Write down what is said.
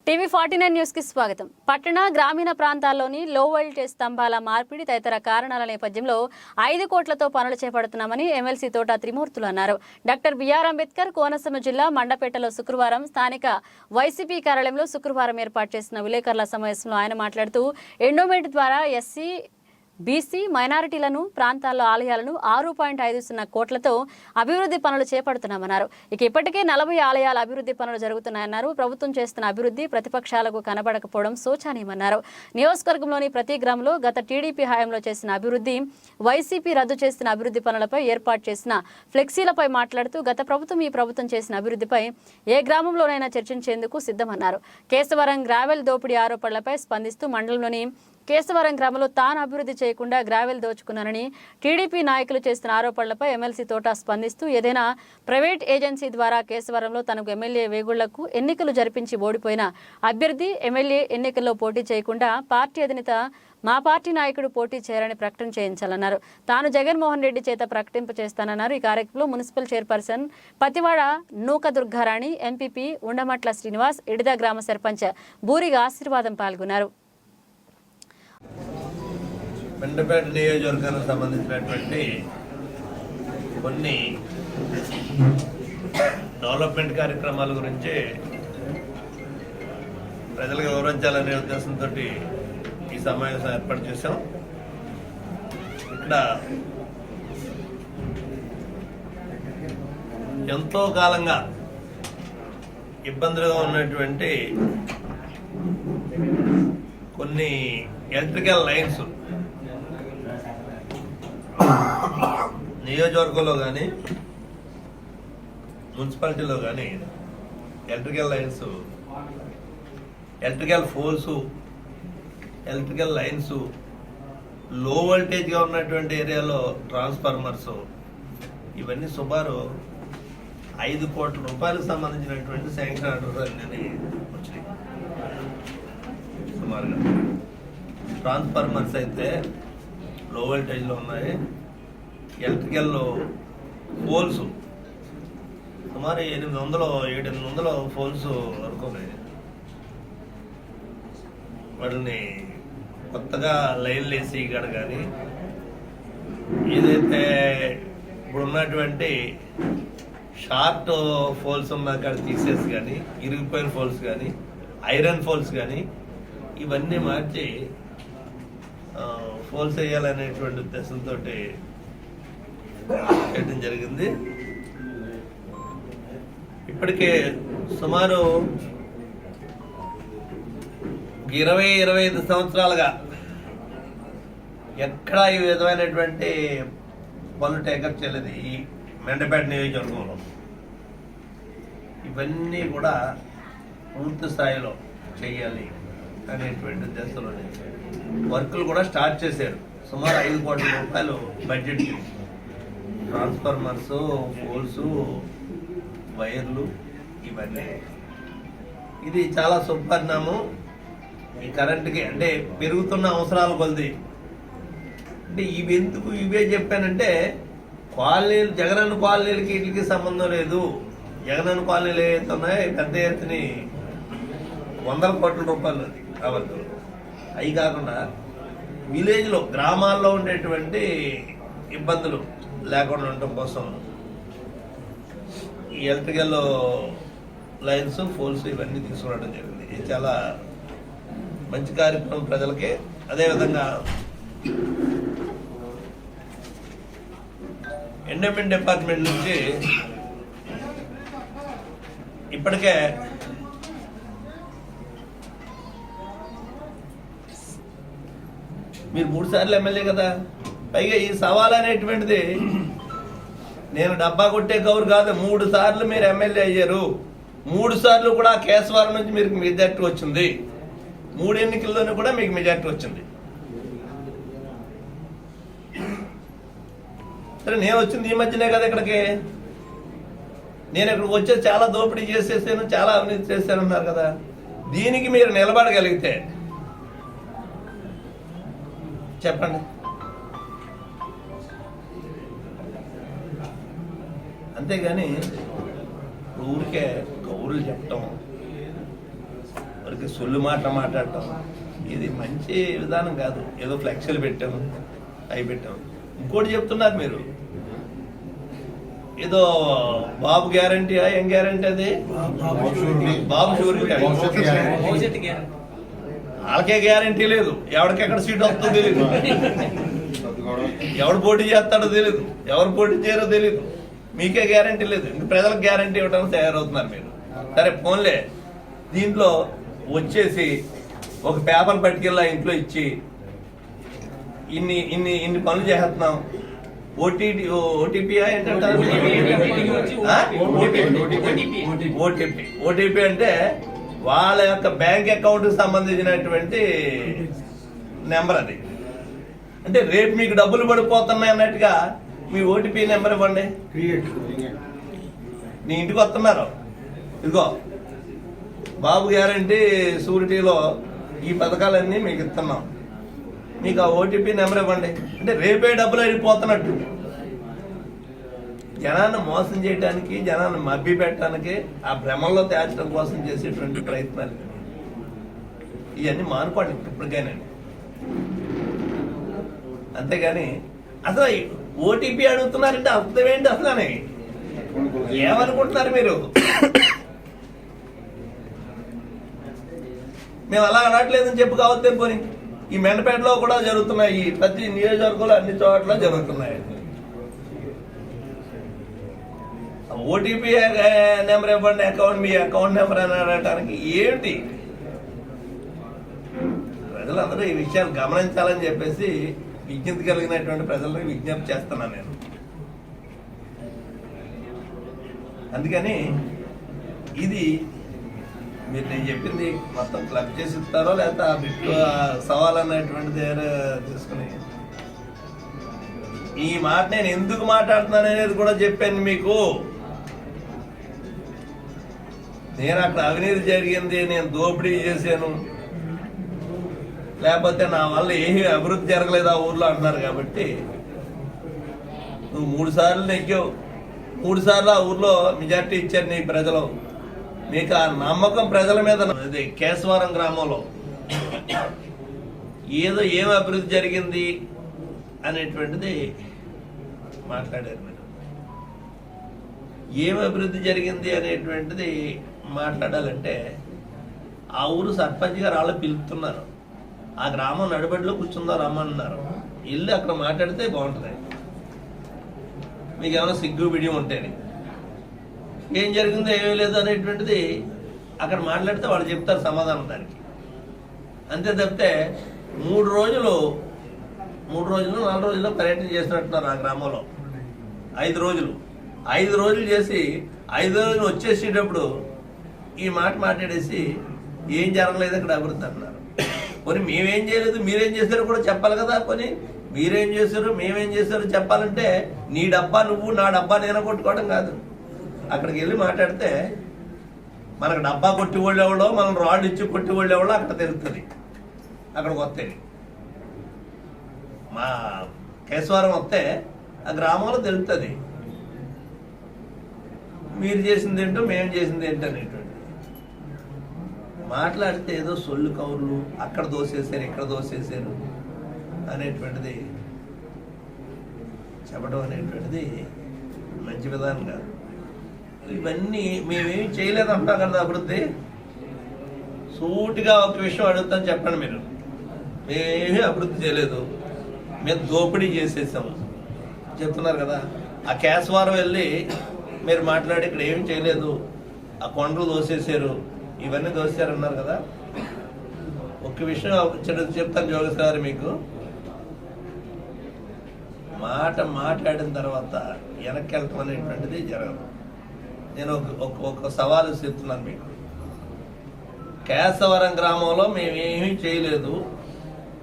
టీవీ49 news కి స్వాగతం. పట్టణ గ్రామీణ ప్రాంతాల్లోని లో వోల్టేజ్ స్తంభాల మార్పిడి తదితర కారణాల నేపథ్యంలో 5 కోట్లతో పనులు చేపడుతున్నామని ఎమ్మెల్సీ తోట త్రిమూర్తులు అన్నారు. డాక్టర్ బిఆర్ అంబేద్కర్ కోనసీమ జిల్లా మండపేటలో శుక్రవారం స్థానిక వైసీపీ కార్యాలయంలో శుక్రవారం ఏర్పాటు చేసిన విలేకరుల సమావేశంలో ఆయన మాట్లాడుతూ ఎండోమెంట్ ద్వారా ఎస్సీ బీసీ మైనారిటీలను ప్రాంతాల్లో ఆలయాలను 6.50 కోట్లతో అభివృద్ధి పనులు చేపడుతున్నామన్నారు. ఇప్పటికే 40 ఆలయాల అభివృద్ధి పనులు జరుగుతున్నాయన్నారు. ప్రభుత్వం చేస్తున్న అభివృద్ధి ప్రతిపక్షాలకు కనబడకపోవడం శోచనీయమన్నారు. నియోజకవర్గంలోని ప్రతి గ్రామంలో గత టీడీపీ హయాంలో చేసిన అభివృద్ధి, వైసీపీ రద్దు చేసిన అభివృద్ధి పనులపై ఏర్పాటు చేసిన ఫ్లెక్సీలపై మాట్లాడుతూ గత ప్రభుత్వం ఈ ప్రభుత్వం చేసిన అభివృద్ధిపై ఏ గ్రామంలోనైనా చర్చించేందుకు సిద్ధమన్నారు. కేశవరం గ్రావెల్ దోపిడీ ఆరోపణలపై స్పందిస్తూ మండలంలోని కేశవరం గ్రామంలో తాను అభివృద్ధి చేయకుండా గ్రావెల్ దోచుకున్నానని టీడీపీ నాయకులు చేస్తున్న ఆరోపణలపై ఎమ్మెల్సీ తోట స్పందిస్తూ ఏదైనా ప్రైవేట్ ఏజెన్సీ ద్వారా కేశవరంలో తనకు ఎమ్మెల్యే వేగుళ్లకు ఎన్నికలు జరిపించి ఓడిపోయిన అభ్యర్థి ఎమ్మెల్యే ఎన్నికల్లో పోటీ చేయకుండా పార్టీ అధినేత మా పార్టీ నాయకుడు పోటీ చేయాలని ప్రకటన చేయించాలన్నారు. తాను జగన్మోహన్ రెడ్డి చేత ప్రకటింప చేస్తానన్నారు. ఈ కార్యక్రమంలో మున్సిపల్ చైర్పర్సన్ పతివాడ నూక దుర్గారాణి, ఎంపీపీ ఉండమట్ల శ్రీనివాస్, ఇడిద గ్రామ సర్పంచ్ బూరిగా ఆశీర్వాదం పాల్గొన్నారు. మండపేట నియోజకవర్గానికి సంబంధించినటువంటి కొన్ని డెవలప్మెంట్ కార్యక్రమాల గురించి ప్రజలకు వివరించాలనే ఉద్దేశంతో ఈ సమావేశం ఏర్పాటు చేశాం. ఇక్కడ ఎంతో కాలంగా ఇబ్బందులుగా ఉన్నటువంటి కొన్ని ఎలక్ట్రికల్ లైన్స్ నియోజకవర్గంలో కానీ మున్సిపాలిటీలో కానీ electrical lines, electrical poles, electrical lines, low వోల్టేజ్గా ఉన్నటువంటి ఏరియాలో ట్రాన్స్ఫార్మర్స్, ఇవన్నీ సుమారు 5 కోట్ల రూపాయలకు సంబంధించినటువంటి శాంక్షన్ ఆర్డర్ అన్నీ వచ్చినాయి. సుమారుగా ట్రాన్స్ఫార్మర్స్ అయితే లో వోల్టేజ్లో ఉన్నాయి. ఎలక్ట్రికల్ పోల్స్ సుమారు 700 పోల్స్ వరకు ఉన్నాయి. వాటిని కొత్తగా లైన్లు వేసి ఇక్కడ కానీ ఏదైతే ఇప్పుడు ఉన్నటువంటి షార్ట్ పోల్స్ ఉన్న అక్కడ తీసేసి కానీ, ఇరిగిపోయిన పోల్స్ కానీ, ఐరన్ పోల్స్ కానీ ఇవన్నీ మార్చి పోల్స్ వేయాలనేటువంటి ఉద్దేశంతో చేయడం జరిగింది. ఇప్పటికే సుమారు 20-25 సంవత్సరాలుగా ఎక్కడా ఈ విధమైనటువంటి పనులు టేకప్ చేయలేదు ఈ మండపేట నియోజకవర్గంలో. ఇవన్నీ కూడా పూర్తి స్థాయిలో చేయాలి అనేటువంటి ఉద్దేశంలో వర్కులు కూడా స్టార్ట్ చేశారు. సుమారు 5 కోట్ల రూపాయలు బడ్జెట్, ట్రాన్స్ఫార్మర్స్, పోల్స్, వైర్లు, ఇవన్నీ. ఇది చాలా సుపరిణామం ఈ కరెంటుకి. అంటే పెరుగుతున్న అవసరాల కొలది. అంటే ఇవి ఎందుకు ఇవే చెప్పానంటే, కాలనీలు, జగనన్న కాలనీలకి వీటికి సంబంధం లేదు. జగనన్న కాలనీలు ఏవైతే ఉన్నాయో పెద్ద ఎత్తుని 100 కోట్ల రూపాయలు అది రావద్దు. అవి కాకుండా విలేజ్లో, గ్రామాల్లో ఉండేటువంటి ఇబ్బందులు లేకుండా ఉండటం కోసం ఈ ఎలక్ట్రికల్ లైన్స్, పోల్స్ ఇవన్నీ తీసుకురావడం జరిగింది. ఇది చాలా మంచి కార్యక్రమం ప్రజలకి. అదేవిధంగా ఎండోమెంట్ డిపార్ట్మెంట్ నుంచి ఇప్పటికే మీరు 3 సార్లు ఎమ్మెల్యే కదా, పైగా ఈ సవాల్ అనేటువంటిది నేను డబ్బా కొట్టే కౌరు కాదు. 3 సార్లు మీరు ఎమ్మెల్యే అయ్యారు. 3 సార్లు కూడా కేశవరం నుంచి మీకు మెజార్టీ వచ్చింది. 3 ఎన్నికల్లోనూ కూడా మీకు మెజార్టీ వచ్చింది. సరే, నేను వచ్చింది ఈ మధ్యనే కదా ఇక్కడికి. నేను ఇక్కడికి వచ్చేసి చాలా దోపిడీ చేసేసాను, చాలా అవినీతి చేశాను అన్నారు కదా. దీనికి మీరు నిలబడగలిగితే చెప్పండి. అంతేగాని ఊరికే కౌరులు చెప్పటం, వారికి సొల్లు మాట్లాడటం ఇది మంచి విధానం కాదు. ఏదో ఫ్లెక్సీలు పెట్టాము, అవి పెట్టాము. ఇంకోటి చెప్తున్నారు మీరు, ఏదో బాబు గ్యారంటీయా, ఏం గ్యారంటీ అది? బాబు షూరిటీ. వాళ్ళకే గ్యారంటీ లేదు, ఎవరికెక్కడ సీట్ వస్తుందో తెలీదు, ఎవడు పోటీ చేస్తాడో తెలీదు, ఎవరు పోటీ చేయరో తెలీదు. మీకే గ్యారంటీ లేదు, ఇంక ప్రజలకు గ్యారంటీ ఇవ్వడానికి తయారవుతున్నారు మీరు. సరే ఫోన్లే, దీంట్లో వచ్చేసి ఒక పేపర్ పట్టుకెళ్ళి ఇంట్లో ఇచ్చి ఇన్ని పనులు చేస్తున్నాం. ఓటీపీ అంటే వాళ్ళ యొక్క బ్యాంక్ అకౌంట్ కి సంబంధించినటువంటి నెంబర్ అది. అంటే రేపు మీకు డబ్బులు పడిపోతున్నాయి అన్నట్టుగా మీ ఓటీపీ నెంబర్ ఇవ్వండి. నీ ఇంటికి వస్తున్నారు, ఇదిగో బాబు గ్యారంటీ షూరిటీలో ఈ పథకాలన్నీ మీకు ఇస్తున్నాం, మీకు ఆ ఓటీపీ నెంబర్ ఇవ్వండి. అంటే రేపే డబ్బులు అయిపోతున్నట్టు జనాన్ని మోసం చేయడానికి, జనాన్ని మభ్య పెట్టడానికి, ఆ భ్రమంలో తేల్చడం కోసం చేసేటువంటి ప్రయత్నాలు ఇవన్నీ మానుకోండి ఇప్పటికైనా. అంతేగాని అసలు ఓటీపీ అడుగుతున్నారంటే అర్థం ఏంటి? అసలు ఏమనుకుంటున్నారు మీరు? మేము అలా అనట్లేదని చెప్పు కావద్దు పోనీ. ఈ మెండపేటలో కూడా జరుగుతున్నాయి, ప్రతి నియోజకవర్గంలో అన్ని చోట్ల జరుగుతున్నాయి. ఓటీపీ నెంబర్ ఇవ్వండి, మీ అకౌంట్ నెంబర్ అని అడగటానికి ఏంటి? ప్రజలందరూ ఈ విషయాలు గమనించాలని చెప్పేసి విజ్ఞప్తి కలిగినటువంటి ప్రజలకు విజ్ఞప్తి చేస్తున్నాను నేను. అందుకని ఇది మీరు నేను చెప్పింది మొత్తం క్లబ్ చేసి ఇస్తారో లేకపోతే ఆ బిట్టు సవాల్ అన్నటువంటి దగ్గర తీసుకుని ఈ మాట నేను ఎందుకు మాట్లాడుతున్నాను అనేది కూడా చెప్పాను మీకు. నేను అక్కడ అవినీతి జరిగింది, నేను దోపిడీ చేశాను, లేకపోతే నా వల్ల ఏమీ అభివృద్ధి జరగలేదు ఆ ఊర్లో అంటున్నారు. కాబట్టి నువ్వు 3 సార్లు నెగ్గావు, 3 సార్లు ఆ ఊర్లో మెజార్టీ ఇచ్చారు నీ ప్రజలు. మీకు ఆ నమ్మకం ప్రజల మీద. అది కేశవరం గ్రామంలో ఏదో ఏం అభివృద్ధి జరిగింది అనేటువంటిది మాట్లాడారు మీరు. ఏం అభివృద్ధి జరిగింది అనేటువంటిది మాట్లాడాలంటే ఆ ఊరు సర్పంచ్ గారు వాళ్ళు పిలుపుతున్నారు, ఆ గ్రామం నడిబడిలో కూర్చుందా రమ్మన్నారు. వెళ్ళి అక్కడ మాట్లాడితే బాగుంటుంది. మీకు ఏమైనా సిగ్గు బిడియం ఉంటేనే ఏం జరిగిందో ఏమీ లేదు అనేటువంటిది అక్కడ మాట్లాడితే వాళ్ళు చెప్తారు సమాధానం దానికి. అంతే తప్పితే 3 రోజులు 4 రోజుల్లో పర్యటన చేసినట్టున్నారు ఆ గ్రామంలో. 5 రోజులు చేసి 5 రోజులు వచ్చేసేటప్పుడు ఈ మాట మాట్లాడేసి ఏం జరగలేదు అక్కడ అభివృద్ధి అంటున్నారు. పోనీ మేమేం చేయలేదు, మీరేం చేశారో కూడా చెప్పాలి కదా. పోనీ మీరేం చేశారు, మేమేం చేశారో చెప్పాలంటే నీ డబ్బా నువ్వు, నా డబ్బా నేను కొట్టుకోవడం కాదు. అక్కడికి వెళ్ళి మాట్లాడితే మనకు డబ్బా కొట్టి వాళ్ళు ఎవడో, మనం రాళ్ళు ఇచ్చి కొట్టి వాళ్ళు ఎవడో అక్కడ తెలుస్తుంది. అక్కడికి వస్తే మా కేశవరం వస్తే ఆ గ్రామంలో తెలుస్తుంది మీరు చేసింది ఏంటో మేము చేసింది ఏంటో అనేటువంటి. మాట్లాడితే ఏదో సొల్లు కౌర్లు, అక్కడ దోసేసారు ఇక్కడ దోసేసారు అనేటువంటిది చెప్పడం అనేటువంటిది మంచి విధానం కాదు. ఇవన్నీ మేమేమి చేయలేదు అంటున్నాం కదా అభివృద్ధి. సూటిగా ఒక విషయం అడుగుతాను, చెప్పండి మీరు. మేమేమీ అభివృద్ధి చేయలేదు, మేము దోపిడీ చేసేసాము చెప్తున్నారు కదా. ఆ కేశవరం వెళ్ళి మీరు మాట్లాడి ఇక్కడ ఏమి చేయలేదు, ఆ కొండలు దోసేసారు, ఇవన్నీ దోసేసారు అన్నారు కదా. ఒక్క విషయం చెప్తాను జోగేశ్వర గారు, మీకు మాట్లాడిన తర్వాత వెనక్కి వెళ్ళటం అనేటువంటిది జరగదు. నేను ఒక సవాలు చెప్తున్నాను మీకు. కేశవరం గ్రామంలో మేమేమీ చేయలేదు,